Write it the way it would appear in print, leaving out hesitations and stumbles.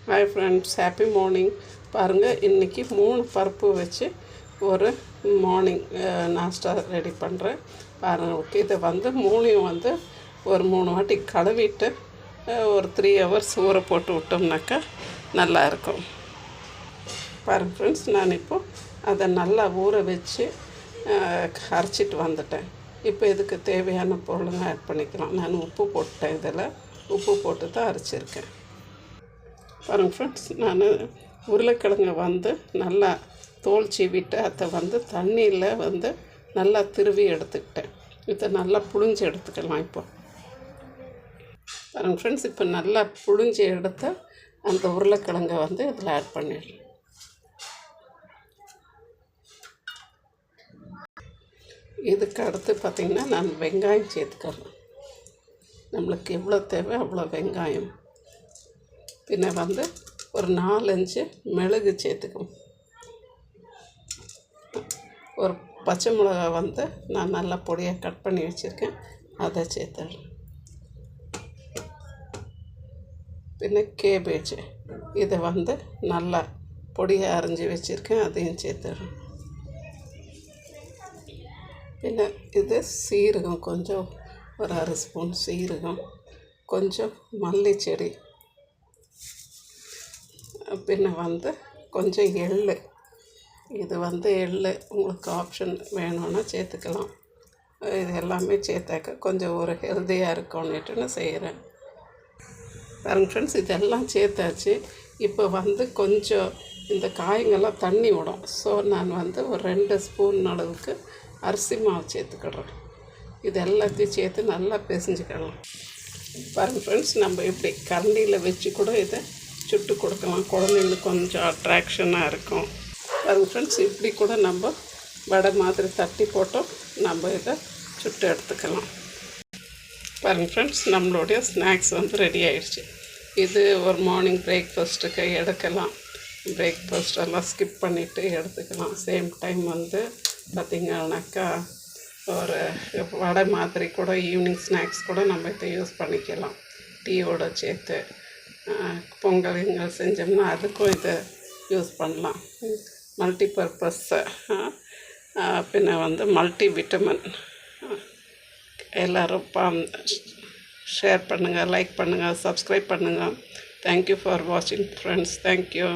Hi friends, happy morning. பாருங்கள், இன்றைக்கி 3 பருப்பு வச்சு ஒரு மார்னிங் நாஸ்டா ரெடி பண்ணுறேன். பாருங்கள், ஓகே. இதை வந்து மூணையும் வந்து ஒரு 3 வாட்டி கழுவிட்டு ஒரு 3 ஹவர்ஸ் ஊற போட்டு விட்டோம்னாக்கா நல்லாயிருக்கும். பாருங்கள் ஃப்ரெண்ட்ஸ், நான் இப்போது அதை நல்லா ஊற வச்சு அரைச்சிட்டு வந்துட்டேன். இப்போ இதுக்கு தேவையான பொருளுங்க ஆட் பண்ணிக்கலாம். நான் உப்பு போட்டேன். இதில் உப்பு போட்டு தான் அரைச்சிருக்கேன். பாருங்கள் ஃப்ரெண்ட்ஸ், நான் உருளைக்கிழங்கை வந்து நல்லா தோல் சீவிட்டு அதை வந்து தண்ணியில் வந்து நல்லா திருவி எடுத்துக்கிட்டேன். இதை நல்லா புழிஞ்சு எடுத்துக்கலாம். இப்போ பாருங்கள் ஃப்ரெண்ட்ஸ், இப்போ நல்லா புழிஞ்சு எடுத்து அந்த உருளைக்கிழங்கை வந்து இதில் ஆட் பண்ணிடலாம். இதுக்கு அடுத்து பார்த்திங்கன்னா நான் வெங்காயம் சேர்த்துக்கிறேன். நம்மளுக்கு எவ்வளோ தேவை அவ்வளோ வெங்காயம். பின்ன வந்து ஒரு 4-5 மிளகு சேர்த்துக்கணும். ஒரு பச்சை மிளகா வந்து நான் நல்லா பொடியாக கட் பண்ணி வச்சுருக்கேன், அதை சேர்த்துடுறேன். பின்ன கேபேஜ் இதை வந்து நல்லா பொடியாக அரைஞ்சி வச்சுருக்கேன், அதையும் சேர்த்துடுறேன். பின்ன இது சீரகம், கொஞ்சம் ஒரு 1/2 ஸ்பூன் சீரகம், கொஞ்சம் மல்லி செடி, பின்ன வந்து கொஞ்சம் எள். இது வந்து எள் உங்களுக்கு ஆப்ஷன் வேணும்னா சேர்த்துக்கலாம். இது எல்லாமே சேர்த்தாக்க கொஞ்சம் ஒரு ஹெல்த்தியாக இருக்கும்னுட்டு செய்கிறேன். பாருங்க ஃப்ரெண்ட்ஸ், இதெல்லாம் சேர்த்தாச்சு. இப்போ வந்து கொஞ்சம் இந்த காய்கள்லாம் தண்ணி விடும். ஸோ நான் வந்து ஒரு 2 ஸ்பூன் அளவுக்கு அரிசி மாவு சேர்த்துக்கிடுறேன். இது எல்லாத்தையும் சேர்த்து நல்லா பிசைஞ்சுக்கிடலாம். பாருங்கள் ஃப்ரெண்ட்ஸ், நம்ம இப்படி கரண்டியில் வச்சு கூட இதை சுட்டு கொடுக்கலாம். குழந்தைங்களுக்கு கொஞ்சம் அட்ராக்ஷனாக இருக்கும். பாருங்கள் ஃப்ரெண்ட்ஸ், இப்படி கூட நம்ம வடை மாதிரி தட்டி போட்டோம் நம்ம இதை சுட்டு எடுத்துக்கலாம். பாருங்கள் ஃப்ரெண்ட்ஸ், நம்மளுடைய ஸ்நாக்ஸ் வந்து ரெடி ஆகிடுச்சு. இது ஒரு மார்னிங் பிரேக்ஃபாஸ்ட்டுக்கு எடுக்கலாம். பிரேக்ஃபாஸ்டெல்லாம் ஸ்கிப் பண்ணிவிட்டு எடுத்துக்கலாம். சேம் டைம் வந்து பார்த்திங்கனாக்கா ஒரு வடை மாதிரி கூட ஈவினிங் ஸ்நாக்ஸ் கூட நம்ம இதை யூஸ் பண்ணிக்கலாம். டீயோடு சேர்த்து பொங்கல் செஞ்சோம்னா அதுக்கும் இதை யூஸ் பண்ணலாம். மல்டி பர்பஸ், பின்ன வந்து மல்டி விட்டமின். எல்லோரும் ஷேர் பண்ணுங்கள், லைக் பண்ணுங்கள், சப்ஸ்கிரைப் பண்ணுங்கள். தேங்க்யூ ஃபார் வாட்சிங் ஃப்ரெண்ட்ஸ். தேங்க்யூ.